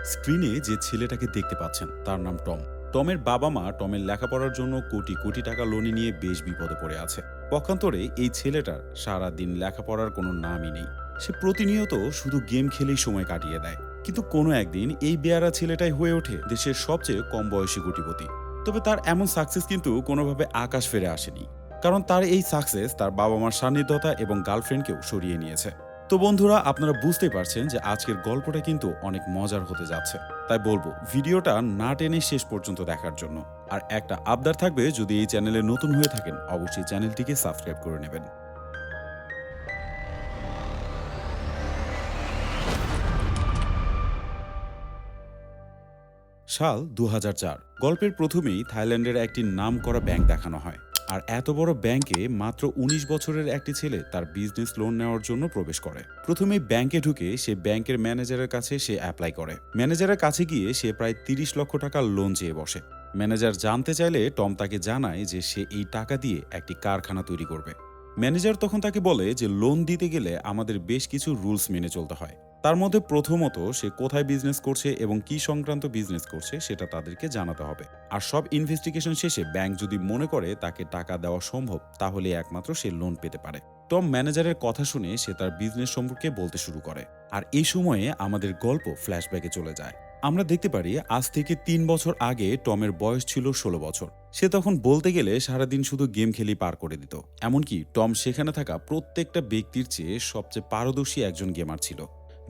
স্ক্রিনে যে ছেলেটাকে দেখতে পাচ্ছেন তার নাম টম। টমের বাবা মা টমের লেখাপড়ার জন্য কোটি কোটি টাকা লোনে নিয়ে বেশ বিপদে পড়ে আছে। পক্ষান্তরে এই ছেলেটার সারা দিন লেখাপড়ার কোনো নামই নেই। সে প্রতিনিয়ত শুধু গেম খেলেই সময় কাটিয়ে দেয়। কিন্তু কোনো একদিন এই বেয়ারা ছেলেটাই হয়ে ওঠে দেশের সবচেয়ে কম বয়সী কোটিপতি। তবে তার এমন সাকসেস কিন্তু কোনোভাবে আকাশ ফেরে আসেনি, কারণ তার এই সাকসেস তার বাবা মার সান্নিধ্যতা এবং গার্লফ্রেন্ডকেও সরিয়ে নিয়েছে। তো বন্ধুরা, আপনারা বুঝতেই পারছেন যে আজকের গল্পটা কিন্তু অনেক মজার হতে যাচ্ছে। তাই বলবো ভিডিওটা না টেনে শেষ পর্যন্ত দেখার জন্য। আর একটা আবদার থাকবে, যদি এই চ্যানেলে নতুন হয়ে থাকেন অবশ্যই চ্যানেলটিকে সাবস্ক্রাইব করে নেবেন। সাল ২০০৪। গল্পের প্রথমেই থাইল্যান্ডের একটি নামকরা ব্যাংক দেখানো হয়। আর এত বড় ব্যাংকে মাত্র ১৯ বছরের একটি ছেলে তার বিজনেস লোন নেওয়ার জন্য প্রবেশ করে। প্রথমে ব্যাংকে ঢুকে সে ব্যাংকের ম্যানেজারের কাছে সে অ্যাপ্লাই করে। ম্যানেজারের কাছে গিয়ে সে প্রায় ৩০ লক্ষ টাকার লোন চেয়ে বসে। ম্যানেজার জানতে চাইলে টম তাকে জানায় যে সে এই টাকা দিয়ে একটি কারখানা তৈরি করবে। ম্যানেজার তখন তাকে বলে যে লোন দিতে গেলে আমাদের বেশ কিছু রুলস মেনে চলতে হয়। তার মধ্যে প্রথমত সে কোথায় বিজনেস করছে এবং কি সংক্রান্ত বিজনেস করছে সেটা তাদেরকে জানাতে হবে। আর সব ইনভেস্টিগেশন শেষে ব্যাংক যদি মনে করে তাকে টাকা দেওয়া সম্ভব, তাহলে একমাত্র সে লোন পেতে পারে। টম ম্যানেজারের কথা শুনে সে তার বিজনেস সম্পর্কে বলতে শুরু করে। আর এই সময়ে আমাদের গল্প ফ্ল্যাশব্যাকে চলে যায়। আমরা দেখতে পারি আজ থেকে ৩ বছর আগে টমের বয়স ছিল ১৬ বছর। সে তখন বলতে গেলে সারাদিন শুধু গেম খেলি পার করে দিত। এমনকি টম সেখানে থাকা প্রত্যেকটা ব্যক্তির চেয়ে সবচেয়ে পারদর্শী একজন গেমার ছিল,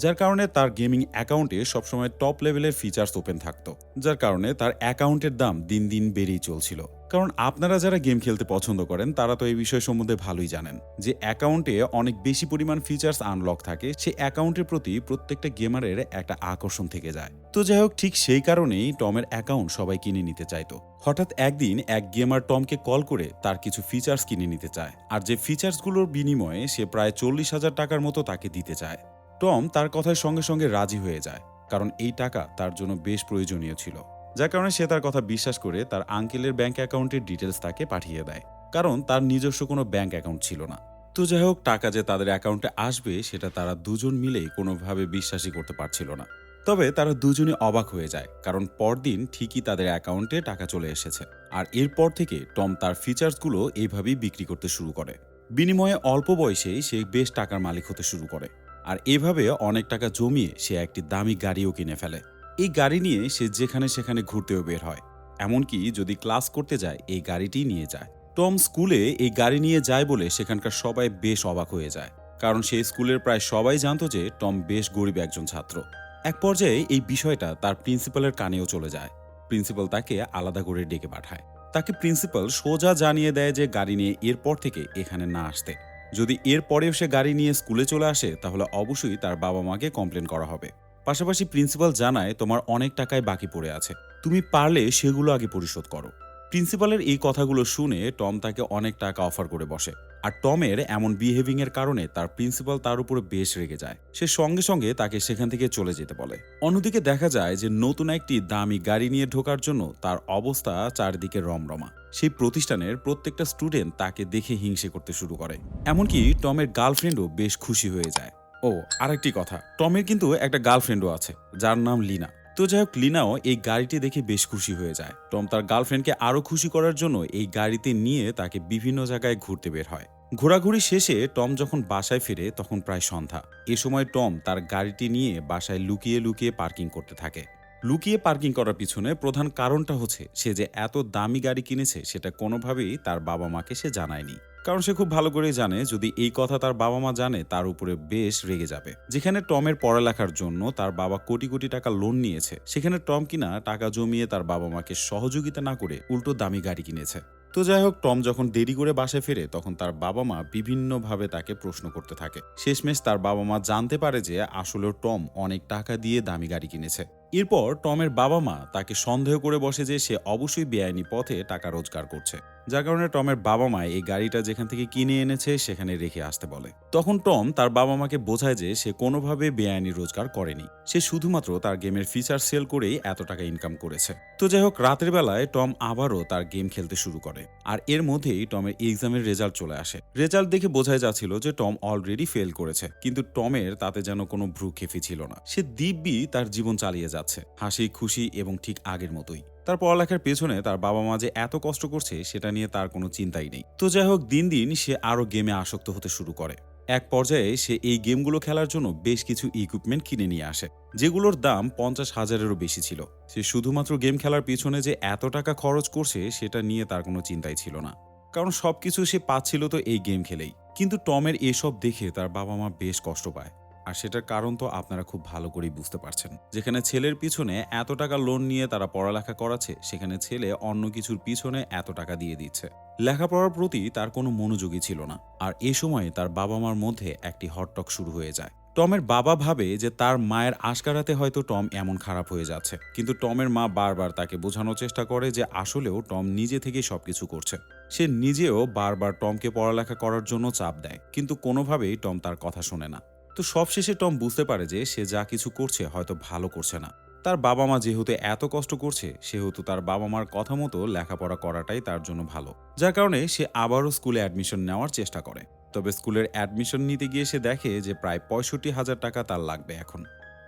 যার কারণে তার গেমিং অ্যাকাউন্টে সবসময় টপ লেভেলের ফিচার্স ওপেন থাকতো। যার কারণে তার অ্যাকাউন্টের দাম দিন দিন বেড়েই চলছিল। কারণ আপনারা যারা গেম খেলতে পছন্দ করেন তারা তো এই বিষয় সম্বন্ধে ভালোই জানেন যে অ্যাকাউন্টে অনেক বেশি পরিমাণ ফিচার্স আনলক থাকে। সেই অ্যাকাউন্টের প্রতি প্রত্যেকটা গেমারের একটা আকর্ষণ থেকে যায়। তো যাই হোক, ঠিক সেই কারণেই টমের অ্যাকাউন্ট সবাই কিনে নিতে চাইতো। হঠাৎ একদিন এক গেমার টমকে কল করে তার কিছু ফিচার্স কিনে নিতে চায়, আর যে ফিচার্সগুলোর বিনিময়ে সে প্রায় ৪০,০০০ টাকার মতো তাকে দিতে চায়। টম তার কথার সঙ্গে সঙ্গে রাজি হয়ে যায়, কারণ এই টাকা তার জন্য বেশ প্রয়োজনীয় ছিল। যার কারণে সে তার কথা বিশ্বাস করে তার আঙ্কেলের ব্যাংক অ্যাকাউন্টের ডিটেলস তাকে পাঠিয়ে দেয়, কারণ তার নিজস্ব কোনো ব্যাংক অ্যাকাউন্ট ছিল না। তো যাই হোক, টাকা যে তাদের অ্যাকাউন্টে আসবে সেটা তারা দুজন মিলেই কোনোভাবে বিশ্বাসই করতে পারছিল না। তবে তারা দুজনে অবাক হয়ে যায়, কারণ পরদিন ঠিকই তাদের অ্যাকাউন্টে টাকা চলে এসেছে। আর এরপর থেকে টম তার ফিচার্সগুলো এইভাবেই বিক্রি করতে শুরু করে। বিনিময়ে অল্প বয়সেই সে বেশ টাকার মালিক হতে শুরু করে। আর এভাবে অনেক টাকা জমিয়ে সে একটি দামি গাড়িও কিনে ফেলে। এই গাড়ি নিয়ে সে যেখানে সেখানে ঘুরতেও বের হয়। এমনকি যদি ক্লাস করতে যায় এই গাড়িটি নিয়ে যায়। টম স্কুলে এই গাড়ি নিয়ে যায় বলে সেখানকার সবাই বেশ অবাক হয়ে যায়, কারণ সেই স্কুলের প্রায় সবাই জানতো যে টম বেশ গরিব একজন ছাত্র। এক পর্যায়ে এই বিষয়টা তার প্রিন্সিপালের কানেও চলে যায়। প্রিন্সিপাল তাকে আলাদা করে ডেকে পাঠায়। তাকে প্রিন্সিপাল সোজা জানিয়ে দেয় যে গাড়ি নিয়ে এরপর থেকে এখানে না আসতে। যদি এর পরেও সে গাড়ি নিয়ে স্কুলে চলে আসে তাহলে অবশ্যই তার বাবা মাকে কমপ্লেন করা হবে। পাশাপাশি প্রিন্সিপাল জানায় তোমার অনেক টাকায় বাকি পড়ে আছে, তুমি পারলে সেগুলো আগে পরিশোধ করো। প্রিন্সিপালের এই কথাগুলো শুনে টম তাকে অনেক টাকা অফার করে বসে। আর টমের এমন বিহেভিং এর কারণে তার প্রিন্সিপাল তার উপরে বেশ রেগে যায়। সে সঙ্গে সঙ্গে তাকে সেখান থেকে চলে যেতে বলে। অন্যদিকে দেখা যায় যে নতুন একটি দামি গাড়ি নিয়ে ঢোকার জন্য তার অবস্থা চারদিকে রমরমা। সেই প্রতিষ্ঠানের প্রত্যেকটা স্টুডেন্ট তাকে দেখে হিংসে করতে শুরু করে। এমনকি টমের গার্লফ্রেন্ডও বেশ খুশি হয়ে যায়। ও আরেকটি কথা, টমের কিন্তু একটা গার্লফ্রেন্ডও আছে যার নাম লিনা। তো যাই হোক, লিনাও এই গাড়িটি দেখে বেশ খুশি হয়ে যায়। টম তার গার্লফ্রেন্ডকে আরো খুশি করার জন্য এই গাড়িতে নিয়ে তাকে বিভিন্ন জায়গায় ঘুরতে বের হয়। ঘোরাঘুরি শেষে টম যখন বাসায় ফিরে তখন প্রায় সন্ধ্যা। এ সময় টম তার গাড়িটি নিয়ে বাসায় লুকিয়ে লুকিয়ে পার্কিং করতে থাকে। লুকিয়ে পার্কিং করার পিছনে প্রধান কারণটা হচ্ছে সে যে এত দামি গাড়ি কিনেছে সেটা কোনোভাবেই তার বাবা মাকে সে জানায়নি। কারণ সে খুব ভালো করেই জানে যদি এই কথা তার বাবা মা জানে তার উপরে বেশ রেগে যাবে। যেখানে টমের পড়ালেখার জন্য তার বাবা কোটি কোটি টাকা লোন নিয়েছে, সেখানে টম কিনা টাকা জমিয়ে তার বাবা মাকে সহযোগিতা না করে উল্টো দামি গাড়ি কিনেছে। তো যাই হোক, টম যখন দেরি করে বাসায় ফেরে তখন তার বাবা মা বিভিন্নভাবে তাকে প্রশ্ন করতে থাকে। শেষমেশ তার বাবা মা জানতে পারে যে আসলে টম অনেক টাকা দিয়ে দামি গাড়ি কিনেছে। এরপর টমের বাবা মা তাকে সন্দেহ করে বসে যে সে অবশ্যই বেআইনি পথে টাকা রোজগার করছে। যার কারণে টমের বাবা মা এই গাড়িটা যেখান থেকে কিনে এনেছে সেখানে রেখে আসতে বলে। তখন টম তার বাবা মাকে বোঝায় যে সে কোনোভাবে বেআইনি রোজগার করেনি, সে শুধুমাত্র তার গেমের ফিচার সেল করেই এত টাকা ইনকাম করেছে। তো যাই হোক, রাতের বেলায় টম আবারও তার গেম খেলতে শুরু করে, আর এর মধ্যেই টমের এক্সামের রেজাল্ট চলে আসে। রেজাল্ট দেখে বোঝাই যাচ্ছিল যে টম অলরেডি ফেল করেছে, কিন্তু টমের তাতে যেন কোনো ভ্রুক্ষেপই ছিল না। সে দিব্যি তার জীবন চালিয়ে যাচ্ছে, হাসি খুশি এবং ঠিক আগের মতোই। তার পড়ালেখার পেছনে তার বাবা মা যে এত কষ্ট করছে সেটা নিয়ে তার কোনো চিন্তাই নেই। তো যাই হোক, দিন দিন সে আরো গেমে আসক্ত হতে শুরু করে। এক পর্যায়ে সে এই গেমগুলো খেলার জন্য বেশ কিছু ইকুইপমেন্ট কিনে নিয়ে আসে, যেগুলোর দাম 50,000-এরও বেশি ছিল। সে শুধুমাত্র গেম খেলার পিছনে যে এত টাকা খরচ করছে সেটা নিয়ে তার কোনো চিন্তাই ছিল না, কারণ সবকিছু সে পাচ্ছিল তো এই গেম খেলেই। কিন্তু টমের এসব দেখে তার বাবা মা বেশ কষ্ট পায়, আর সেটার কারণ তো আপনারা খুব ভালো করেই বুঝতে পারছেন। যেখানে ছেলের পিছনে এত টাকা লোন নিয়ে তারা পড়ালেখা করাচ্ছে, সেখানে ছেলে অন্য কিছুর পিছনে এত টাকা দিয়ে দিচ্ছে। লেখাপড়ার প্রতি তার কোনো মনোযোগই ছিল না। আর এ সময় তার বাবা মার মধ্যে একটি হটটক শুরু হয়ে যায়। টমের বাবা ভাবে যে তার মায়ের আশকারাতে হয়তো টম এমন খারাপ হয়ে যাচ্ছে, কিন্তু টমের মা বারবার তাকে বোঝানোর চেষ্টা করে যে আসলেও টম নিজে থেকেই সবকিছু করছে। সে নিজেও বারবার টমকে পড়ালেখা করার জন্য চাপ দেয়, কিন্তু কোনোভাবেই টম তার কথা শোনে না। তো সবশেষে টম বুঝতে পারে যে সে যা কিছু করছে হয়তো ভালো করছে না। তার বাবা মা যেহেতু এত কষ্ট করছে, সেহেতু তার বাবা মার কথা মতো লেখাপড়া করাটাই তার জন্য ভালো। যার কারণে সে আবারও স্কুলে অ্যাডমিশন নেওয়ার চেষ্টা করে। তবে স্কুলের অ্যাডমিশন নিতে গিয়ে সে দেখে যে প্রায় 65,000 টাকা তার লাগবে এখন।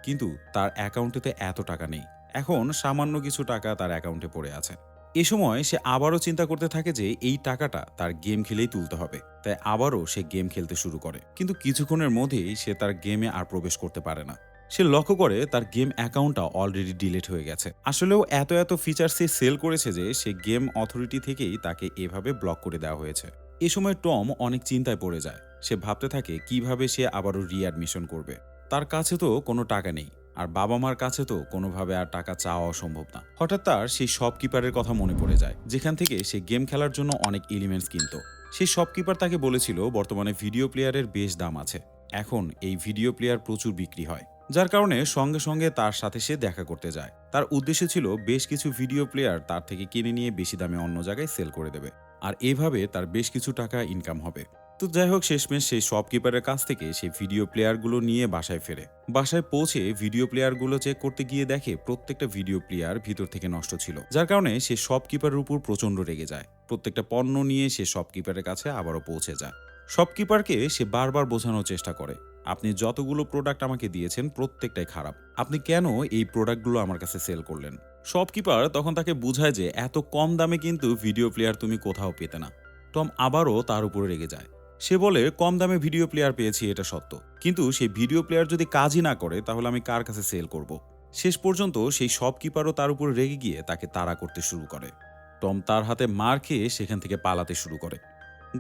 কিন্তু তার অ্যাকাউন্টেতে এত টাকা নেই। এখন সামান্য কিছু টাকা তার অ্যাকাউন্টে পড়ে আছে। এ সময় সে আবারও চিন্তা করতে থাকে যে এই টাকাটা তার গেম খেলেই তুলতে হবে। তাই আবারও সে গেম খেলতে শুরু করে, কিন্তু কিছুক্ষণের মধ্যেই সে তার গেমে আর প্রবেশ করতে পারে না। সে লক্ষ্য করে তার গেম অ্যাকাউন্টটা অলরেডি ডিলিট হয়ে গেছে। আসলেও এত এত ফিচার সে সেল করেছে যে সে গেম অথরিটি থেকেই তাকে এভাবে ব্লক করে দেওয়া হয়েছে। এ সময় টম অনেক চিন্তায় পড়ে যায়। সে ভাবতে থাকে কিভাবে সে আবারও রিঅ্যাডমিশন করবে। তার কাছে তো কোনো টাকা নেই, আর বাবা মার কাছে তো কোনোভাবে আর টাকা চাওয়া সম্ভব না। হঠাৎ তার সেই শপকিপারের কথা মনে পড়ে যায়, যেখান থেকে সে গেম খেলার জন্য অনেক এলিমেন্টস কিনত। সেই শপকিপার তাকে বলেছিল বর্তমানে ভিডিও প্লেয়ারের বেশ দাম আছে, এখন এই ভিডিও প্লেয়ার প্রচুর বিক্রি হয়। যার কারণে সঙ্গে সঙ্গে তার সাথে সে দেখা করতে যায়। তার উদ্দেশ্য ছিল বেশ কিছু ভিডিও প্লেয়ার তার থেকে কিনে নিয়ে বেশি দামে অন্য জায়গায় সেল করে দেবে, আর এভাবে তার বেশ কিছু টাকা ইনকাম হবে। তো যাই হোক, শেষমেশ সেই শপকিপারের কাছ থেকে সেই ভিডিও প্লেয়ারগুলো নিয়ে বাসায় ফেরে। বাসায় পৌঁছে ভিডিও প্লেয়ারগুলো চেক করতে গিয়ে দেখে প্রত্যেকটা ভিডিও প্লেয়ার ভিতর থেকে নষ্ট ছিল। যার কারণে সে শপকিপারের উপর প্রচন্ড রেগে যায়। প্রত্যেকটা পণ্য নিয়ে সে শপকিপারের কাছে আবারও পৌঁছে যায়। শপকিপারকে সে বারবার বোঝানোর চেষ্টা করে, আপনি যতগুলো প্রোডাক্ট আমাকে দিয়েছেন প্রত্যেকটাই খারাপ, আপনি কেন এই প্রোডাক্টগুলো আমার কাছে সেল করলেন। শপকিপার তখন তাকে বুঝায় যে এত কম দামে কিন্তু ভিডিও প্লেয়ার তুমি কোথাও পেতে না। টম আবারও তার উপরে রেগে যায়। সে বলে কম দামে ভিডিও প্লেয়ার পেয়েছি এটা সত্য, কিন্তু সেই ভিডিও প্লেয়ার যদি কাজই না করে তাহলে আমি কার কাছে সেল করব। শেষ পর্যন্ত সেই শপকিপারও তার উপর রেগে গিয়ে তাকে তাড়া করতে শুরু করে। টম তার হাতে মার খেয়ে সেখান থেকে পালাতে শুরু করে।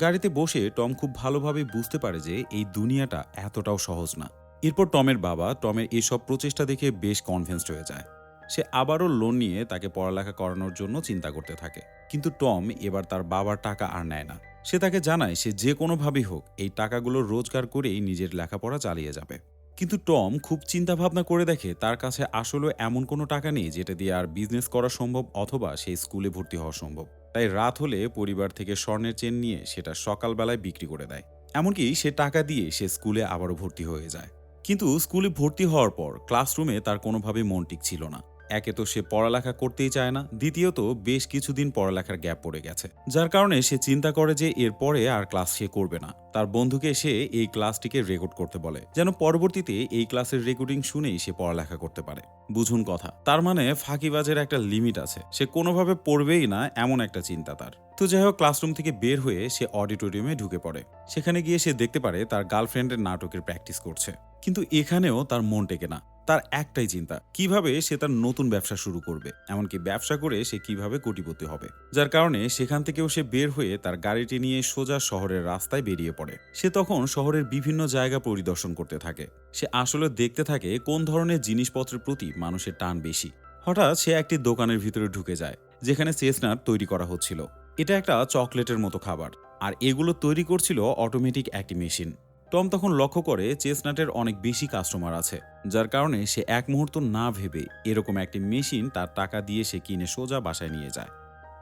গাড়িতে বসে টম খুব ভালোভাবে বুঝতে পারে যে এই দুনিয়াটা এতটাও সহজ না। এরপর টমের বাবা টমের এসব প্রচেষ্টা দেখে বেশ কনভিন্সড হয়ে যায়। সে আবারও লোন নিয়ে তাকে পড়ালেখা করানোর জন্য চিন্তা করতে থাকে। কিন্তু টম এবার তার বাবার টাকা আর নেয় না। সে তাকে জানায় সে যে কোনোভাবেই হোক এই টাকাগুলো রোজগার করেই নিজের লেখাপড়া চালিয়ে যাবে। কিন্তু টম খুব চিন্তা ভাবনা করে দেখে তার কাছে আসলে এমন কোনো টাকা নেই যেটা দিয়ে আর বিজনেস করা সম্ভব অথবা সেই স্কুলে ভর্তি হওয়া সম্ভব। তাই রাত হলে পরিবার থেকে স্বর্ণের চেন নিয়ে সেটা সকালবেলায় বিক্রি করে দেয়। এমনকি সে টাকা দিয়ে সে স্কুলে আবারও ভর্তি হয়ে যায়। কিন্তু স্কুলে ভর্তি হওয়ার পর ক্লাসরুমে তার কোনোভাবেই মন টিকছিল না। একে তো সে পড়ালেখা করতেই চায় না, দ্বিতীয়ত বেশ কিছুদিন পড়ালেখার গ্যাপ পড়ে গেছে। যার কারণে সে চিন্তা করে যে এরপরে আর ক্লাস সে করবে না। তার বন্ধুকে সে এই ক্লাসটিকে রেকর্ড করতে বলে, যেন পরবর্তীতে এই ক্লাসের রেকর্ডিং শুনেই সে পড়ালেখা করতে পারে। বুঝুন কথা, তার মানে ফাঁকিবাজের একটা লিমিট আছে, সে কোনোভাবে পড়বেই না এমন একটা চিন্তা তার। তো যাই হোক, ক্লাসরুম থেকে বের হয়ে সে অডিটোরিয়ামে ঢুকে পড়ে। সেখানে গিয়ে সে দেখতে পারে তার গার্লফ্রেন্ডের নাটকের প্র্যাকটিস করছে। কিন্তু এখানেও তার মন টেকে না। তার একটাই চিন্তা, কিভাবে সে তার নতুন ব্যবসা শুরু করবে, এমনকি ব্যবসা করে সে কিভাবে কোটিপতি হবে। যার কারণে সেখান থেকেও সে বের হয়ে তার গাড়িটি নিয়ে সোজা শহরের রাস্তায় বেরিয়ে পড়ে। সে তখন শহরের বিভিন্ন জায়গা পরিদর্শন করতে থাকে। সে আসলে দেখতে থাকে কোন ধরনের জিনিসপত্রের প্রতি মানুষের টান বেশি। হঠাৎ সে একটি দোকানের ভিতরে ঢুকে যায়, যেখানে চেস্টনাট তৈরি করা হচ্ছিল। এটা একটা চকলেটের মতো খাবার, আর এগুলো তৈরি করছিল অটোমেটিক একটি মেশিন। টম তখন লক্ষ্য করে চেস্টনাটের অনেক বেশি কাস্টমার আছে, যার কারণে সে এক মুহূর্ত না ভেবে এরকম একটি মেশিন তার টাকা দিয়ে সে কিনে সোজা বাসায় নিয়ে যায়।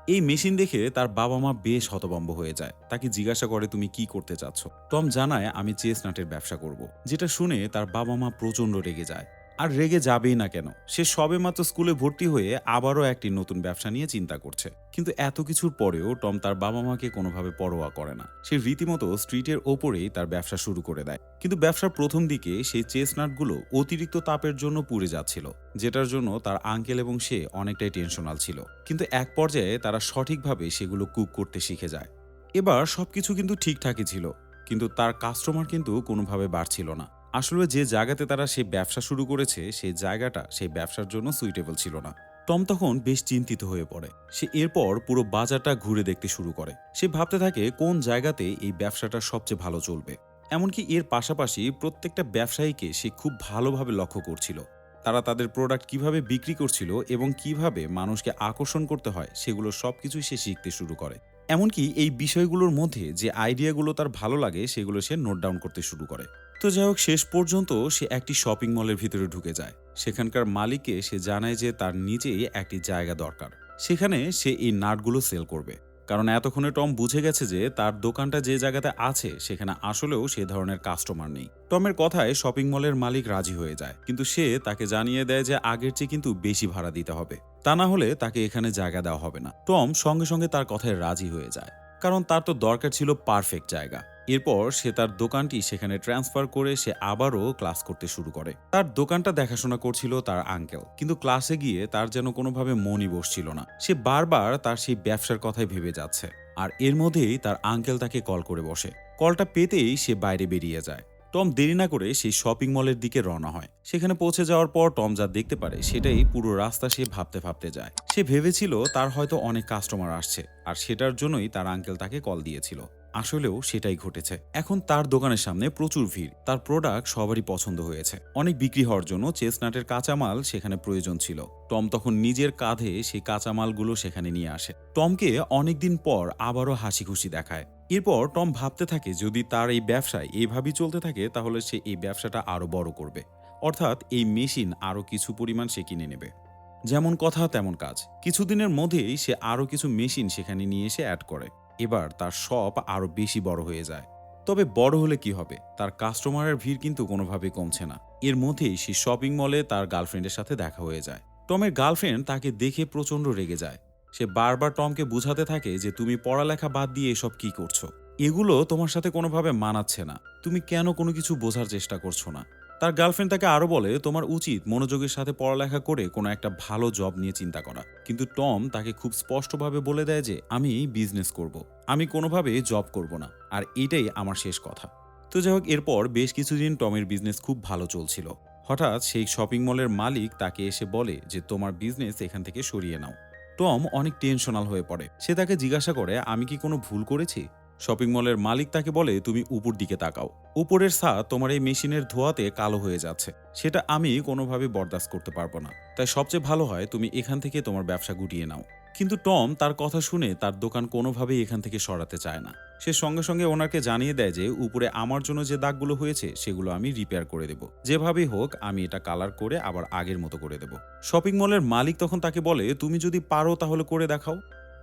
এই মেশিন দেখে তার বাবা মা বেশ হতভম্ব হয়ে যায়, তাকে জিজ্ঞাসা করে তুমি কি করতে চাচ্ছ। টম জানায় আমি চেস্টনাটের ব্যবসা করব। যেটা শুনে তার বাবা মা প্রচন্ড রেগে যায়। আর রেগে যাবেই না কেন, সে সবেমাত্র স্কুলে ভর্তি হয়ে আবারও একটি নতুন ব্যবসা নিয়ে চিন্তা করছে। কিন্তু এত কিছুর পরেও টম তার বাবা মাকে কোনোভাবে পরোয়া করে না। সে রীতিমতো স্ট্রিটের ওপরেই তার ব্যবসা শুরু করে দেয়। কিন্তু ব্যবসার প্রথম দিকে সেই চেস্টনাটগুলো অতিরিক্ত তাপের জন্য পুড়ে যাচ্ছিল, যেটার জন্য তার আঙ্কেল এবং সে অনেকটাই টেনশনাল ছিল। কিন্তু এক পর্যায়ে তারা সঠিকভাবে সেগুলো কুক করতে শিখে যায়। এবার সবকিছু কিন্তু ঠিকঠাকই ছিল, কিন্তু তার কাস্টমার কিন্তু কোনোভাবে বাড়ছিল না। আসলে যে জায়গাতে তারা সেই ব্যবসা শুরু করেছে সেই জায়গাটা সেই ব্যবসার জন্য সুইটেবল ছিল না। টম তখন বেশ চিন্তিত হয়ে পড়ে। সে এরপর পুরো বাজারটা ঘুরে দেখতে শুরু করে। সে ভাবতে থাকে কোন জায়গাতে এই ব্যবসাটা সবচেয়ে ভালো চলবে। এমনকি এর পাশাপাশি প্রত্যেকটা ব্যবসায়ীকে সে খুব ভালোভাবে লক্ষ্য করছিল। তারা তাদের প্রোডাক্ট কিভাবে বিক্রি করছিল এবং কিভাবে মানুষকে আকর্ষণ করতে হয় সেগুলো সবকিছুই সে শিখতে শুরু করে। এমনকি এই বিষয়গুলোর মধ্যে যে আইডিয়াগুলো তার ভালো লাগে সেগুলো সে নোট ডাউন করতে শুরু করে। তো যাই হোক, শেষ পর্যন্ত সে একটি শপিং মলের ভিতরে ঢুকে যায়। সেখানকার মালিককে সে জানায় যে তার নিজেই একটি জায়গা দরকার, সেখানে সে এই নাটগুলো সেল করবে। কারণ এতক্ষণে টম বুঝে গেছে যে তার দোকানটা যে জায়গাতে আছে সেখানে আসলেও সে ধরনের কাস্টমার নেই। টমের কথায় শপিং মলের মালিক রাজি হয়ে যায়, কিন্তু সে তাকে জানিয়ে দেয় যে আগের চেয়ে কিন্তু বেশি ভাড়া দিতে হবে, তা না হলে তাকে এখানে জায়গা দেওয়া হবে না। টম সঙ্গে সঙ্গে তার কথায় রাজি হয়ে যায়, কারণ তার তো দরকার ছিল পারফেক্ট জায়গা। এরপর সে তার দোকানটি সেখানে ট্রান্সফার করে সে আবারও ক্লাস করতে শুরু করে। তার দোকানটা দেখাশোনা করছিল তার আঙ্কেল, কিন্তু ক্লাসে গিয়ে তার যেন কোনোভাবে মনই বসছিল না। সে বারবার তার সেই ব্যবসার কথাই ভেবে যাচ্ছে। আর এর মধ্যেই তার আঙ্কেল তাকে কল করে বসে। কলটা পেতেই সে বাইরে বেরিয়ে যায়। টম দেরি না করে সেই শপিং মলের দিকে রওনা হয়। সেখানে পৌঁছে যাওয়ার পর টম যা দেখতে পারে সেটাই পুরো রাস্তা সে ভাবতে ভাবতে যায়। সে ভেবেছিল তার হয়তো অনেক কাস্টমার আসছে, আর সেটার জন্যই তার আঙ্কেল তাকে কল দিয়েছিল। আসলেও সেটাই ঘটেছে। এখন তার দোকানের সামনে প্রচুর ভিড়। তার প্রোডাক্ট সবারই পছন্দ হয়েছে। অনেক বিক্রি হওয়ার জন্য চেস্টনাটের কাঁচামাল সেখানে প্রয়োজন ছিল। টম তখন নিজের কাঁধে সেই কাঁচামালগুলো সেখানে নিয়ে আসে। টমকে অনেকদিন পর আবারও হাসি খুশি দেখায়। এরপর টম ভাবতে থাকে যদি তার এই ব্যবসায় এইভাবেই চলতে থাকে তাহলে সে এই ব্যবসাটা আরো বড় করবে। অর্থাৎ এই মেশিন আরো কিছু পরিমাণ সে কিনে নেবে। যেমন কথা তেমন কাজ। কিছুদিনের মধ্যেই সে আরো কিছু মেশিন সেখানে নিয়ে এসে অ্যাড করে। এবার তার শপ আরো বেশি বড় হয়ে যায়। তবে বড় হলে কি হবে, তার কাস্টমারের ভিড় কিন্তু কোনোভাবেই কমছে না। এর মধ্যেই সে শপিং মলে তার গার্লফ্রেন্ডের সাথে দেখা হয়ে যায়। টমের গার্লফ্রেন্ড তাকে দেখে প্রচন্ড রেগে যায়। সে বারবার টমকে বুঝাতে থাকে যে তুমি পড়ালেখা বাদ দিয়ে এসব কি করছো, এগুলো তোমার সাথে কোনোভাবে মানাচ্ছে না। তুমি কেন কোনো কিছু বোঝার চেষ্টা করছো না। তার গার্লফ্রেন্ড তাকে আরো বলে তোমার উচিত মনোযোগের সাথে পড়ালেখা করে কোনো একটা ভালো জব নিয়ে চিন্তা করা। কিন্তু টম তাকে খুব স্পষ্টভাবে বলে দেয় যে আমি বিজনেস করব, আমি কোনোভাবে জব করব না, আর এটাই আমার শেষ কথা। তো যাই হোক, এরপর বেশ কিছুদিন টমের বিজনেস খুব ভালো চলছিল। হঠাৎ সেই শপিং মলের মালিক তাকে এসে বলে যে তোমার বিজনেস এখান থেকে সরিয়ে নাও। টম অনেক টেনশনাল হয়ে পড়ে। সে তাকে জিজ্ঞাসা করে আমি কি কোনো ভুল করেছি। শপিং মলের মালিক তাকে বলে তুমি উপর দিকে তাকাও, উপরের ছাদ তোমার এই মেশিনের ধোঁয়াতে কালো হয়ে যাচ্ছে, সেটা আমি কোনোভাবে বরদাস্ত করতে পারবো না। তাই সবচেয়ে ভালো হয় তুমি এখান থেকে তোমার ব্যবসা গুটিয়ে নাও। কিন্তু টম তার কথা শুনে তার দোকান কোনোভাবেই এখান থেকে সরাতে চায় না। সে সঙ্গে সঙ্গে ওনাকে জানিয়ে দেয় যে উপরে আমার জন্য যে দাগগুলো হয়েছে সেগুলো আমি রিপেয়ার করে দেব, যেভাবেই হোক আমি এটা কালার করে আবার আগের মতো করে দেব। শপিং মলের মালিক তখন তাকে বলে তুমি যদি পারো তাহলে করে দেখাও।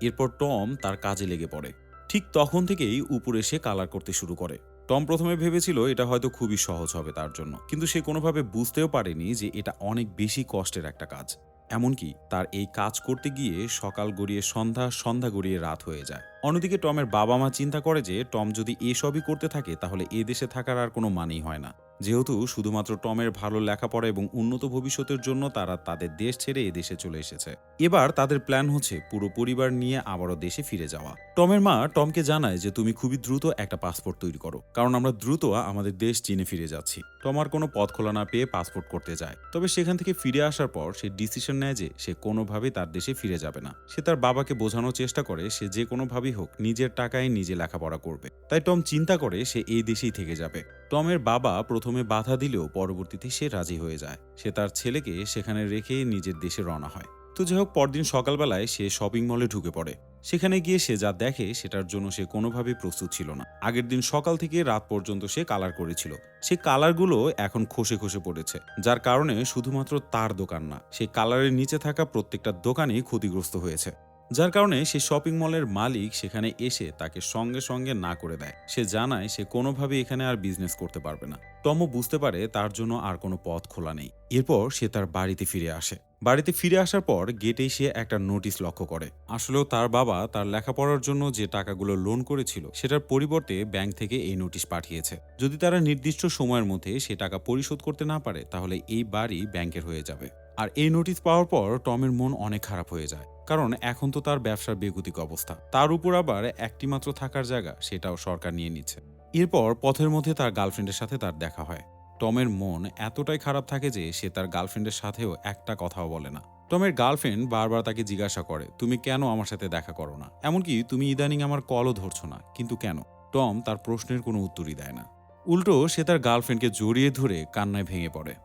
এরপর টম তার কাজে লেগে পড়ে। ঠিক তখন থেকেই উপরে সে কালার করতে শুরু করে। টম প্রথমে ভেবেছিল এটা হয়তো খুবই সহজ হবে তার জন্য, কিন্তু সে কোনোভাবে বুঝতেও পারেনি যে এটা অনেক বেশি কষ্টের একটা কাজ। এমনকি তার এই কাজ করতে গিয়ে সকাল গড়িয়ে সন্ধ্যা, সন্ধ্যা গড়িয়ে রাত হয়ে যায়। অন্যদিকে টমের বাবা মা চিন্তা করে যে টম যদি এসবই করতে থাকে তাহলে এ দেশে থাকার আর কোনো মানেই হয় না। যেহেতু শুধুমাত্র টমের ভালো লেখাপড়া এবং উন্নত ভবিষ্যতের জন্য তারা তাদের দেশ ছেড়ে এ দেশে চলে এসেছে। এবার তাদের প্ল্যান হচ্ছে পুরো পরিবার নিয়ে আবারও দেশে ফিরে যাওয়া। টমের মা টমকে জানায় যে তুমি খুবই দ্রুত একটা পাসপোর্ট তৈরি করো, কারণ আমরা দ্রুত আমাদের দেশ চীনে ফিরে যাচ্ছি। টম আর কোনো পথ খোলা না পেয়ে পাসপোর্ট করতে যায়। তবে সেখান থেকে ফিরে আসার পর সে ডিসিশন নেয় যে সে কোনোভাবেই তার দেশে ফিরে যাবে না। সে তার বাবাকে বোঝানোর চেষ্টা করে সে যে কোনোভাবেই হোক নিজের টাকায় নিজে লেখাপড়া করবে। তাই টম চিন্তা করে সে এই দেশেই থেকে যাবে। টমের বাবা প্রথমে বাধা দিলেও পরবর্তীতে সে রাজি হয়ে যায়। সে তার ছেলেকে সেখানে রেখে নিজের দেশে রওনা হয়। তো যাই হোক, পরদিন সকালবেলায় সে শপিং মলে ঢুকে পড়ে। সেখানে গিয়ে সে যা দেখে সেটার জন্য সে কোনোভাবেই প্রস্তুত ছিল না। আগের দিন সকাল থেকে রাত পর্যন্ত সে কালার করেছিল, সেই কালারগুলো এখন খসে খসে পড়েছে, যার কারণে শুধুমাত্র তার দোকান না, সেই কালারের নিচে থাকা প্রত্যেকটা দোকানই ক্ষতিগ্রস্ত হয়েছে। যার কারণে সে শপিং মলের মালিক সেখানে এসে তাকে সঙ্গে সঙ্গে না করে দেয়। সে জানায় সে কোনোভাবে এখানে আর বিজনেস করতে পারবে না। টমও বুঝতে পারে তার জন্য আর কোনো পথ খোলা নেই। এরপর সে তার বাড়িতে ফিরে আসে। বাড়িতে ফিরে আসার পর গেটেই সে একটা নোটিশ লক্ষ্য করে। আসলেও তার বাবা তার লেখাপড়ার জন্য যে টাকাগুলো লোন করেছিল সেটার পরিবর্তে ব্যাংক থেকে এই নোটিশ পাঠিয়েছে। যদি তারা নির্দিষ্ট সময়ের মধ্যে সে টাকা পরিশোধ করতে না পারে তাহলে এই বাড়ি ব্যাংকের হয়ে যাবে। আর এই নোটিশ পাওয়ার পর টমের মন অনেক খারাপ হয়ে যায়, কারণ এখন তো তার ব্যবসার বেগতিক অবস্থা, তার উপর আবার একটি মাত্র থাকার জায়গা সেটাও সরকার নিয়ে নিচ্ছে। এরপর পথের মধ্যে তার গার্লফ্রেন্ডের সাথে তার দেখা হয়। টমের মন এতটাই খারাপ থাকে যে সে তার গার্লফ্রেন্ডের সাথেও একটা কথাও বলে না। টমের গার্লফ্রেন্ড বারবার তাকে জিজ্ঞাসা করে, তুমি কেন আমার সাথে দেখা করো না, এমনকি তুমি ইদানিং আমার কলও ধরছো না, কিন্তু কেন? টম তার প্রশ্নের কোনো উত্তরই দেয় না। উল্টো সে তার গার্লফ্রেন্ডকে জড়িয়ে ধরে কান্নায় ভেঙে পড়ে।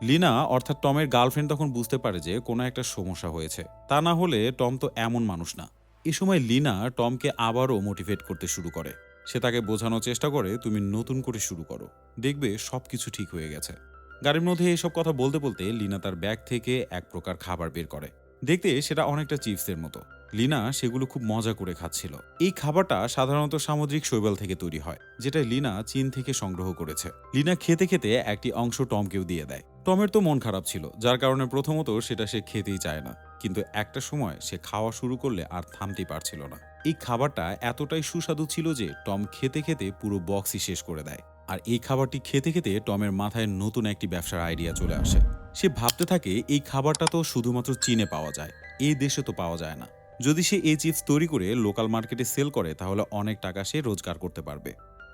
লিনা অর্থাৎ টমের গার্লফ্রেন্ড তখন বুঝতে পারে যে কোনো একটা সমস্যা হয়েছে, তা না হলে টম তো এমন মানুষ না। এ সময় লিনা টমকে আবারও মোটিভেট করতে শুরু করে। সে তাকে বোঝানোর চেষ্টা করে, তুমি নতুন করে শুরু করো, দেখবে সবকিছু ঠিক হয়ে গেছে। গাড়ির মধ্যে এসব কথা বলতে বলতে লিনা তার ব্যাগ থেকে এক প্রকার খাবার বের করে। দেখতে সেটা অনেকটা চিপসের মতো। লিনা সেগুলো খুব মজা করে খাচ্ছিল। এই খাবারটা সাধারণত সামুদ্রিক শৈবাল থেকে তৈরি হয়, যেটা লিনা চীন থেকে সংগ্রহ করেছে। লিনা খেতে খেতে একটি অংশ টমকেও দিয়ে দেয়। টমের তো মন খারাপ ছিল, যার কারণে প্রথমত সেটা সে খেতেই চায় না, কিন্তু একটা সময় সে খাওয়া শুরু করলে আর থামতেই পারছিল না। এই খাবারটা এতটাই সুস্বাদু ছিল যে টম খেতে খেতে পুরো বক্সই শেষ করে দেয়। আর এই খাবারটি খেতে খেতে টমের মাথায় নতুন একটি ব্যবসার আইডিয়া চলে আসে। সে ভাবতে থাকে, এই খাবারটা তো শুধুমাত্র চীনে পাওয়া যায়, এই দেশে তো পাওয়া যায় না। যদি সে এই চিপস তৈরি করে লোকাল মার্কেটে সেল করে তাহলে অনেক টাকা সে রোজগার করতে পারবে।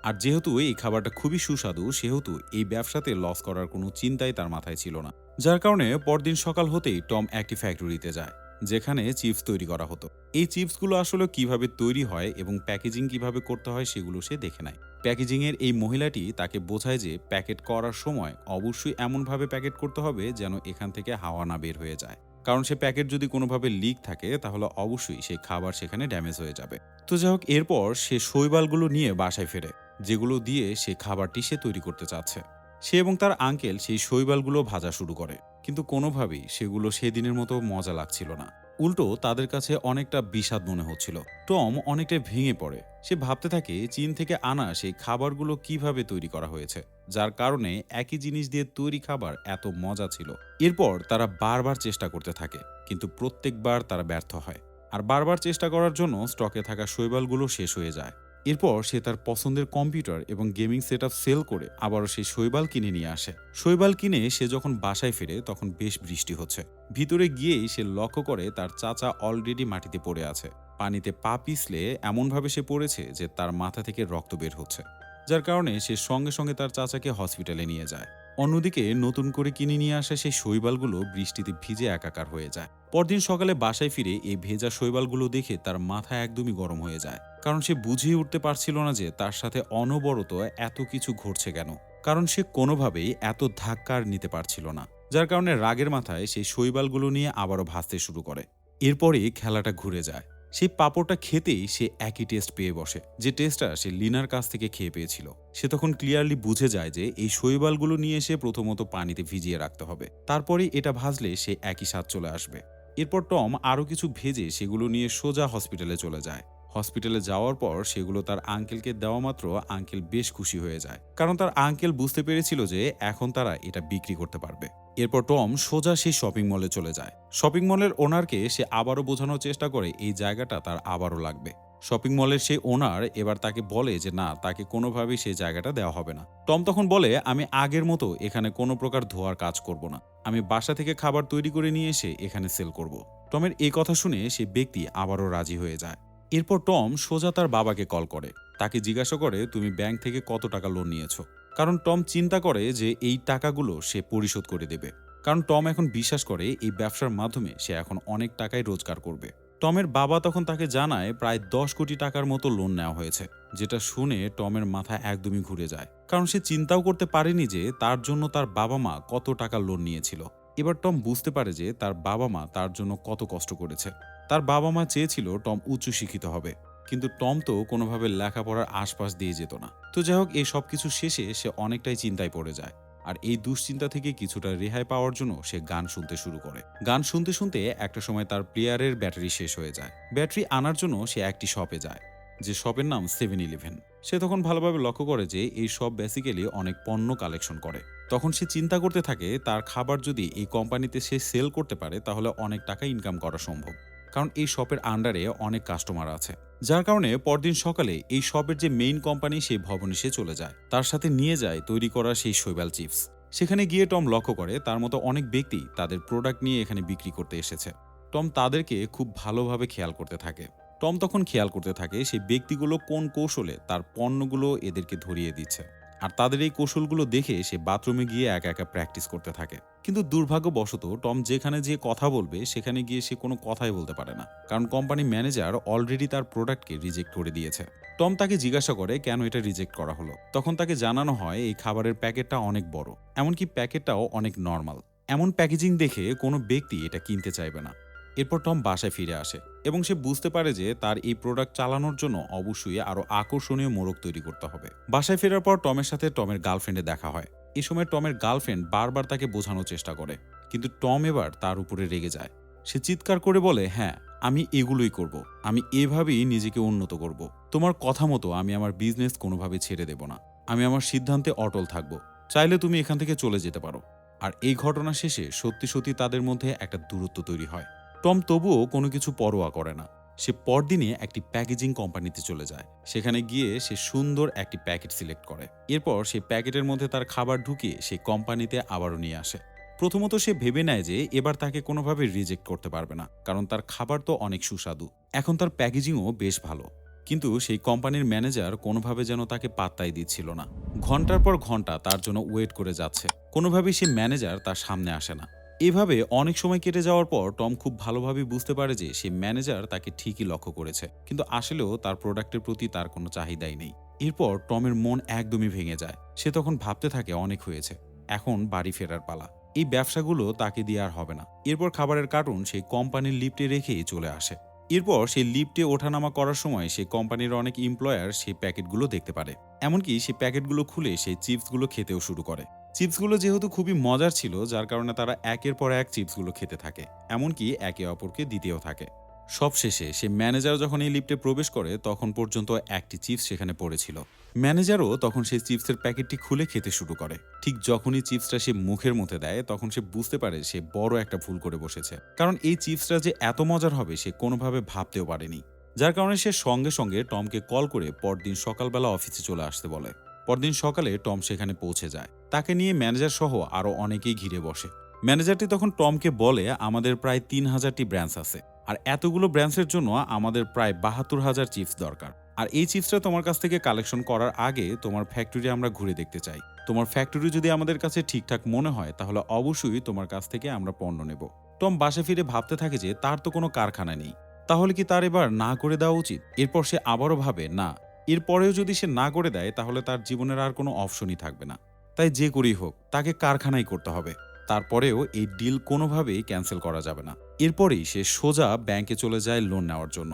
আর যেহেতু এই খাবারটা খুবই সুস্বাদু, সেহেতু এই ব্যবসাতে লস করার কোনো চিন্তাই তার মাথায় ছিল না। যার কারণে পরদিন সকাল হতেই টম একটি ফ্যাক্টরিতে যায়, যেখানে চিপস তৈরি করা হতো। এই চিপসগুলো আসলে কিভাবে তৈরি হয় এবং প্যাকেজিং কিভাবে করতে হয় সেগুলো সে দেখে নেয়। প্যাকেজিং এর এই মহিলাটি তাকে বোঝায় যে প্যাকেট করার সময় অবশ্যই এমনভাবে প্যাকেট করতে হবে যেন এখান থেকে হাওয়া না বের হয়ে যায়, কারণ সে প্যাকেট যদি কোনোভাবে লিক থাকে তাহলে অবশ্যই সেই খাবার সেখানে ড্যামেজ হয়ে যাবে। তো যাই হোক, এরপর সে শৈবালগুলো নিয়ে বাসায় ফেরে, যেগুলো দিয়ে সে খাবারটি সে তৈরি করতে চাচ্ছে। সে এবং তার আঙ্কেল সেই শৈবালগুলো ভাজা শুরু করে, কিন্তু কোনোভাবেই সেগুলো সেদিনের মতো মজা লাগছিল না। উল্টো তাদের কাছে অনেকটা বিষাদ মনে হচ্ছিল। টম অনেকটা ভেঙে পড়ে। সে ভাবতে থাকে চীন থেকে আনা সেই খাবারগুলো কিভাবে তৈরি করা হয়েছে, যার কারণে একই জিনিস দিয়ে তৈরি খাবার এত মজা ছিল। এরপর তারা বারবার চেষ্টা করতে থাকে, কিন্তু প্রত্যেকবার তারা ব্যর্থ হয়। আর বারবার চেষ্টা করার জন্য স্টকে থাকা শৈবালগুলো শেষ হয়ে যায়। এরপর সে তার পছন্দের কম্পিউটার এবং গেমিং সেটআপ সেল করে আবারও সেই শৈবাল কিনে নিয়ে আসে। শৈবাল কিনে সে যখন বাসায় ফিরে তখন বেশ বৃষ্টি হচ্ছে। ভিতরে গিয়েই সে লক্ষ্য করে তার চাচা অলরেডি মাটিতে পড়ে আছে। পানিতে পা পিছলে এমনভাবে সে পড়েছে যে তার মাথা থেকে রক্ত বের হচ্ছে, যার কারণে সে সঙ্গে সঙ্গে তার চাচাকে হসপিটালে নিয়ে যায়। অন্যদিকে নতুন করে কিনে নিয়ে আসা সেই শৈবালগুলো বৃষ্টিতে ভিজে একাকার হয়ে যায়। পরদিন সকালে বাসায় ফিরে এই ভেজা শৈবালগুলো দেখে তার মাথা একদমই গরম হয়ে যায়, কারণ সে বুঝিয়ে উঠতে পারছিল না যে তার সাথে অনবরত এত কিছু ঘটছে কেন। কারণ সে কোনোভাবেই এত ধাক্কা আর নিতে পারছিল না, যার কারণে রাগের মাথায় সেই শৈবালগুলো নিয়ে আবারও ভাসতে শুরু করে। এরপরেই খেলাটা ঘুরে যায়। সেই পাঁপড়টা খেতেই সে একই টেস্ট পেয়ে বসে, যে টেস্টটা সে লিনার কাছ থেকে খেয়ে পেয়েছিল। সে তখন ক্লিয়ারলি বুঝে যায় যে এই শৈবালগুলো নিয়ে এসে প্রথমত পানিতে ভিজিয়ে রাখতে হবে, তারপরে এটা ভাজলে সে একই স্বাদ চলে আসবে। এরপর টম আরও কিছু ভেজে সেগুলো নিয়ে সোজা হসপিটালে চলে যায়। হসপিটালে যাওয়ার পর সেগুলো তার আঙ্কেলকে দেওয়া মাত্র আঙ্কেল বেশ খুশি হয়ে যায়, কারণ তার আঙ্কেল বুঝতে পেরেছিল যে এখন তারা এটা বিক্রি করতে পারবে। এরপর টম সোজা সেই শপিং মলে চলে যায়। শপিং মলের ওনারকে সে আবারও বোঝানোর চেষ্টা করে এই জায়গাটা তার আবারও লাগবে। শপিং মলের সেই ওনার এবার তাকে বলে যে না, তাকে কোনোভাবেই সেই জায়গাটা দেওয়া হবে না। টম তখন বলে, আমি আগের মতো এখানে কোনো প্রকার ধোয়ার কাজ করব না, আমি বাসা থেকে খাবার তৈরি করে নিয়ে এসে এখানে সেল করব। টমের এই কথা শুনে সে ব্যক্তি আবারও রাজি হয়ে যায়। এরপর টম সোজা তার বাবাকে কল করে, তাকে জিজ্ঞাসা করে তুমি ব্যাংক থেকে কত টাকা লোন নিয়েছো, কারণ টম চিন্তা করে যে এই টাকাগুলো সে পরিশোধ করে দেবে। কারণ টম এখন বিশ্বাস করে এই ব্যবসার মাধ্যমে সে এখন অনেক টাকাই রোজগার করবে। টমের বাবা তখন তাকে জানায় প্রায় 10 কোটি টাকার মতো লোন নেওয়া হয়েছে, যেটা শুনে টমের মাথা একদমই ঘুরে যায়, কারণ সে চিন্তাও করতে পারেনি যে তার জন্য তার বাবা মা কত টাকা লোন নিয়েছিল। এবার টম বুঝতে পারে যে তার বাবা মা তার জন্য কত কষ্ট করেছে। তার বাবা মা চেয়েছিল টম উচ্চ শিক্ষিত হবে, কিন্তু টম তো কোনোভাবে লেখাপড়ার আশপাশ দিয়ে যেত না। তো যাই হোক, এই সবকিছু শেষে সে অনেকটাই চিন্তায় পড়ে যায়। আর এই দুশ্চিন্তা থেকে কিছুটা রেহাই পাওয়ার জন্য সে গান শুনতে শুরু করে। গান শুনতে শুনতে একটা সময় তার প্লেয়ারের ব্যাটারি শেষ হয়ে যায়। ব্যাটারি আনার জন্য সে একটি শপে যায়, যে শপের নাম 7-Eleven। সে তখন ভালোভাবে লক্ষ্য করে যে এই শপ বেসিক্যালি অনেক পণ্য কালেকশন করে। তখন সে চিন্তা করতে থাকে তার খাবার যদি এই কোম্পানিতে সে সেল করতে পারে তাহলে অনেক টাকা ইনকাম করা সম্ভব, কারণ এই শপের আন্ডারে অনেক কাস্টমার আছে। যার কারণে পরদিন সকালে এই শপের যে মেইন কোম্পানি সেই ভবনে সে চলে যায়, তার সাথে নিয়ে যায় তৈরি করা সেই শৈবাল চিপস। সেখানে গিয়ে টম লক্ষ্য করে তার মতো অনেক ব্যক্তি তাদের প্রোডাক্ট নিয়ে এখানে বিক্রি করতে এসেছে। টম তাদেরকে খুব ভালোভাবে খেয়াল করতে থাকে। টম তখন খেয়াল করতে থাকে সেই ব্যক্তিগুলো কোন কৌশলে তার পণ্যগুলো এদেরকে ধরিয়ে দিচ্ছে, আর তাদের এই কৌশলগুলো দেখে সে বাথরুমে গিয়ে একা একা প্র্যাকটিস করতে থাকে। কিন্তু দুর্ভাগ্যবশত টম যেখানে যে কথা বলবে সেখানে গিয়ে সে কোনো কথাই বলতে পারে না, কারণ কোম্পানি ম্যানেজার অলরেডি তার প্রোডাক্টকে রিজেক্ট করে দিয়েছে। টম তাকে জিজ্ঞাসা করে কেন এটা রিজেক্ট করা হলো। তখন তাকে জানানো হয় এই খাবারের প্যাকেটটা অনেক বড়, এমনকি প্যাকেটটাও অনেক নর্মাল। এমন প্যাকেজিং দেখে কোনো ব্যক্তি এটা কিনতে চাইবে না। এরপর টম বাসায় ফিরে আসে এবং সে বুঝতে পারে যে তার এই প্রোডাক্ট চালানোর জন্য অবশ্যই আরো আকর্ষণীয় মোড়ক তৈরি করতে হবে। বাসায় ফেরার পর টমের সাথে টমের গার্লফ্রেন্ডে দেখা হয়। এই সময় টমের গার্লফ্রেন্ড বারবার তাকে বোঝানোর চেষ্টা করে, কিন্তু টম এবার তার উপরে রেগে যায়। সে চিৎকার করে বলে, হ্যাঁ আমি এগুলোই করব, আমি এভাবেই নিজেকে উন্নত করব। তোমার কথা মতো আমি আমার বিজনেস কোনোভাবে ছেড়ে দেব না, আমি আমার সিদ্ধান্তে অটল থাকব, চাইলে তুমি এখান থেকে চলে যেতে পারো। আর এই ঘটনা শেষে সত্যি সত্যি তাদের মধ্যে একটা দূরত্ব তৈরি হয়। টম তবুও কোনো কিছু পরোয়া করে না। সে পরদিনে একটি প্যাকেজিং কোম্পানিতে চলে যায়। সেখানে গিয়ে সে সুন্দর একটি প্যাকেট সিলেক্ট করে। এরপর সেই প্যাকেটের মধ্যে তার খাবার ঢুকিয়ে সেই কোম্পানিতে আবারও নিয়ে আসে। প্রথমত সে ভেবে নেয় যে এবার তাকে কোনোভাবে রিজেক্ট করতে পারবে না, কারণ তার খাবার তো অনেক সুস্বাদু, এখন তার প্যাকেজিংও বেশ ভালো। কিন্তু সেই কোম্পানির ম্যানেজার কোনোভাবে যেন তাকে পাত্তাই দিচ্ছিল না। ঘন্টার পর ঘন্টা তার জন্য ওয়েট করে যাচ্ছে, কোনোভাবেই সেই ম্যানেজার তার সামনে আসে না। এভাবে অনেক সময় কেটে যাওয়ার পর টম খুব ভালোভাবে বুঝতে পারে যে সে ম্যানেজার তাকে ঠিকই লক্ষ্য করেছে, কিন্তু আসলেও তার প্রোডাক্টের প্রতি তার কোনো চাহিদাই নেই। এরপর টমের মন একদমই ভেঙে যায়। সে তখন ভাবতে থাকে অনেক হয়েছে, এখন বাড়ি ফেরার পালা, এই ব্যবসাগুলো তাকে দিয়ে আর হবে না। এরপর খাবারের কার্টুন সেই কোম্পানির লিফটে রেখেই চলে আসে। এরপর সেই লিফটে ওঠানামা করার সময় সেই কোম্পানির অনেক এমপ্লয়ার সেই প্যাকেটগুলো দেখতে পারে। এমনকি সেই প্যাকেটগুলো খুলে সেই চিপসগুলো খেতেও শুরু করে। চিপসগুলো যেহেতু খুবই মজার ছিল, যার কারণে তারা একের পর এক চিপসগুলো খেতে থাকে, এমনকি একে অপরকে দিতেও থাকে। সবশেষে সে ম্যানেজার যখন এই লিফটে প্রবেশ করে তখন পর্যন্ত একটি চিপস সেখানে পড়েছিল। ম্যানেজারও তখন সেই চিপসের প্যাকেটটি খুলে খেতে শুরু করে। ঠিক যখনই চিপসটা সে মুখের মধ্যে দেয় তখন সে বুঝতে পারে সে বড় একটা ভুল করে বসেছে, কারণ এই চিপসটা যে এত মজার হবে সে কোনোভাবে ভাবতেও পারেনি। যার কারণে সে সঙ্গে সঙ্গে টমকে কল করে পরদিন সকালবেলা অফিসে চলে আসতে বলে। পরদিন সকালে টম সেখানে পৌঁছে যায়। তাকে নিয়ে ম্যানেজার সহ আরও অনেকেই ঘিরে বসে। ম্যানেজারটি তখন টমকে বলে, আমাদের প্রায় 3000টি ব্রাঞ্চ আছে, আর এতগুলো ব্রাঞ্চের জন্য আমাদের প্রায় 72,000 চিপস দরকার। আর এই চিপসটা তোমার কাছ থেকে কালেকশন করার আগে তোমার ফ্যাক্টরি আমরা ঘুরে দেখতে চাই। তোমার ফ্যাক্টরি যদি আমাদের কাছে ঠিকঠাক মনে হয় তাহলে অবশ্যই তোমার কাছ থেকে আমরা পণ্য নেব। টম বাসে ফিরে ভাবতে থাকে যে তার তো কোনো কারখানা নেই, তাহলে কি তার এবার না করে দেওয়া উচিত? এরপর সে আবারও ভাবে, না, এরপরেও যদি সে না করে দেয় তাহলে তার জীবনের আর কোনো অপশনই থাকবে না। তাই যে করেই হোক তাকে কারখানাই করতে হবে। তারপরেও এই ডিল কোনোভাবেই ক্যান্সেল করা যাবে না। এরপরেই সে সোজা ব্যাংকে চলে যায় লোন নেওয়ার জন্য।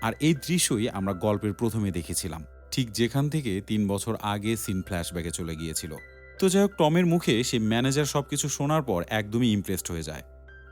আর এই দৃশ্যই আমরা গল্পের প্রথমে দেখেছিলাম, ঠিক যেখান থেকে 3 বছর আগে সিন ফ্ল্যাশব্যাকে চলে গিয়েছিল। তো যাই হোক, টমের মুখে সে ম্যানেজার সবকিছু শোনার পর একদমই ইমপ্রেসড হয়ে যায়।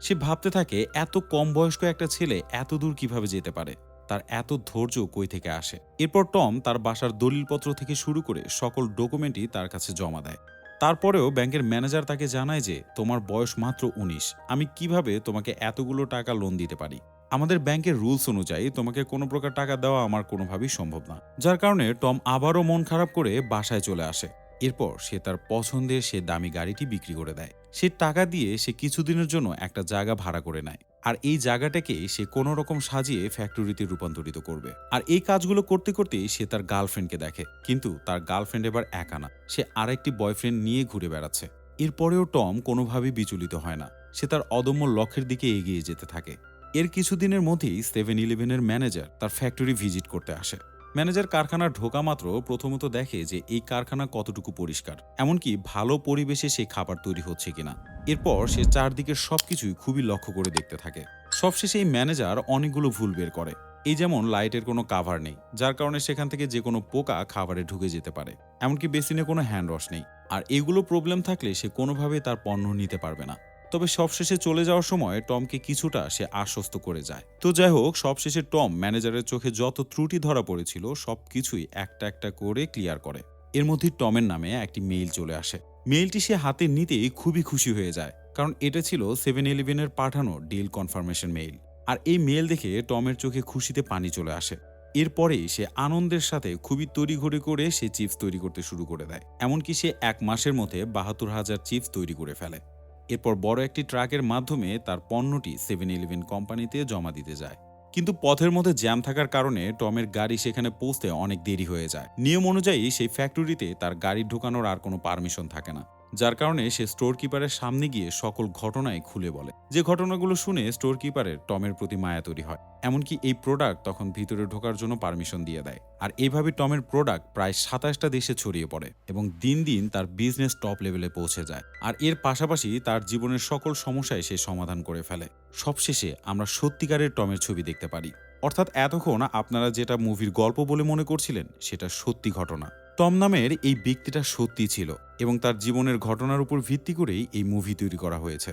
সে ভাবতে থাকে এত কম বয়স্ক একটা ছেলে এত দূর কিভাবে যেতে পারে, তার এত ধৈর্য কই থেকে আসে। এরপর টম তার বাসার দলিলপত্র থেকে শুরু করে সকল ডকুমেন্টই তার কাছে জমা দেয়। তারপরেও ব্যাংকের ম্যানেজার তাকে জানায় যে তোমার বয়স মাত্র 19, আমি কিভাবে তোমাকে এতগুলো টাকা লোন দিতে পারি? আমাদের ব্যাংকের রুলস অনুযায়ী তোমাকে কোনো প্রকার টাকা দেওয়া আমার কোনোভাবেই সম্ভব না। যার কারণে টম আবারও মন খারাপ করে বাসায় চলে আসে। এরপর সে তার পছন্দের সে দামি গাড়িটি বিক্রি করে দেয়। সে টাকা দিয়ে সে কিছুদিনের জন্য একটা জায়গা ভাড়া করে নেয়, আর এই জায়গাটাকে সে কোনো রকম সাজিয়ে ফ্যাক্টরিতে রূপান্তরিত করবে। আর এই কাজগুলো করতে করতেই সে তার গার্লফ্রেন্ডকে দেখে, কিন্তু তার গার্লফ্রেন্ড এবার একা না, সে আরেকটি বয়ফ্রেন্ড নিয়ে ঘুরে বেড়াচ্ছে। এরপরেও টম কোনোভাবেই বিচলিত হয় না, সে তার অদম্য লক্ষ্যের দিকে এগিয়ে যেতে থাকে। এর কিছুদিনের মধ্যেই 7-Eleven-এর ম্যানেজার তার ফ্যাক্টরি ভিজিট করতে আসে। ম্যানেজার কারখানার ঢোকা মাত্র প্রথমত দেখে যে এই কারখানা কতটুকু পরিষ্কার, এমনকি ভালো পরিবেশে সেই খাবার তৈরি হচ্ছে কিনা। এরপর সে চারদিকের সবকিছুই খুবই লক্ষ্য করে দেখতে থাকে। সবশেষে এই ম্যানেজার অনেকগুলো ভুল বের করে। এই যেমন লাইটের কোনো কাভার নেই, যার কারণে সেখান থেকে যে কোনো পোকা খাবারে ঢুকে যেতে পারে। এমনকি বেসিনে কোনো হ্যান্ড ওয়াশ নেই। আর এগুলো প্রবলেম থাকলে সে কোনোভাবেই তার পণ্য নিতে পারবে না। তবে সবশেষে চলে যাওয়ার সময় টমকে কিছুটা সে আশ্বস্ত করে যায়। তো যাই হোক, সবশেষে টম ম্যানেজারের চোখে যত ত্রুটি ধরা পড়েছিল সবকিছুই একটা একটা করে ক্লিয়ার করে। এর মধ্যে টমের নামে একটি মেইল চলে আসে। মেইলটি সে হাতে নিতেই খুবই খুশি হয়ে যায়, কারণ এটা ছিল 7-Eleven-এর পাঠানো ডিল কনফার্মেশন মেইল। আর এই মেইল দেখে টমের চোখে খুশিতে পানি চলে আসে। এরপরেই সে আনন্দের সাথে খুবই তড়িঘড়ি করে সে চিপস তৈরি করতে শুরু করে দেয়। এমনকি সে 1 মাসের মধ্যে 72,000 চিপস তৈরি করে ফেলে। এরপর বড় একটি ট্রাকের মাধ্যমে তার পণ্যটি 7-Eleven কোম্পানিতে জমা দিতে যায়। কিন্তু পথের মধ্যে জ্যাম থাকার কারণে টমের গাড়ি সেখানে পৌঁছতে অনেক দেরি হয়ে যায়। নিয়ম অনুযায়ী সেই ফ্যাক্টরিতে তার গাড়ি ঢোকানোর আর কোনো পারমিশন থাকে না, যার কারণে সে স্টোর কিপারের সামনে গিয়ে সকল ঘটনাই খুলে বলে। যে ঘটনাগুলো শুনে স্টোর কিপারের টমের প্রতি মায়া তৈরি হয়। এমনকি এই প্রোডাক্ট তখন ভিতরে ঢোকার জন্য পারমিশন দিয়ে দেয়। আর এইভাবে টমের প্রোডাক্ট প্রায় 27টা দেশে ছড়িয়ে পড়ে এবং দিন দিন তার বিজনেস টপ লেভেলে পৌঁছে যায়। আর এর পাশাপাশি তার জীবনের সকল সমস্যায় সে সমাধান করে ফেলে। সবশেষে আমরা সত্যিকারের টমের ছবি দেখতে পারি। অর্থাৎ এতক্ষণ আপনারা যেটা মুভির গল্প বলে মনে করছিলেন সেটা সত্যি ঘটনা। টম নামের এই ব্যক্তিটা সত্যি ছিল এবং তার জীবনের ঘটনার উপর ভিত্তি করেই এই মুভি তৈরি করা হয়েছে।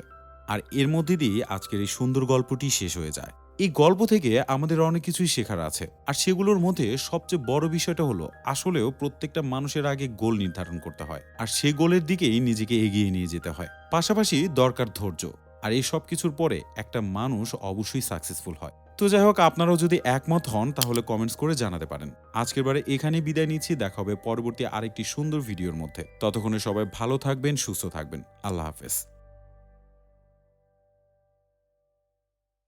আর এর মধ্যে দিয়ে আজকের এই সুন্দর গল্পটি শেষ হয়ে যায়। এই গল্প থেকে আমাদের অনেক কিছুই শেখার আছে। আর সেগুলোর মধ্যে সবচেয়ে বড় বিষয়টা হলো আসলেও প্রত্যেকটা মানুষের আগে গোল নির্ধারণ করতে হয়, আর সেই গোলের দিকেই নিজেকে এগিয়ে নিয়ে যেতে হয়। পাশাপাশি দরকার ধৈর্য। আর এই সব কিছুর পরে একটা মানুষ অবশ্যই সাকসেসফুল হয়। তো যাই হোক, আপনারাও যদি একমত হন তাহলে কমেন্টস করে জানাতে পারেন। আজকের বারে এখানেই বিদায় নিচ্ছি। দেখা হবে পরবর্তী আরেকটি সুন্দর ভিডিওর মধ্যে। ততক্ষণে সবাই ভালো থাকবেন, সুস্থ থাকবেন। আল্লাহ হাফেজ।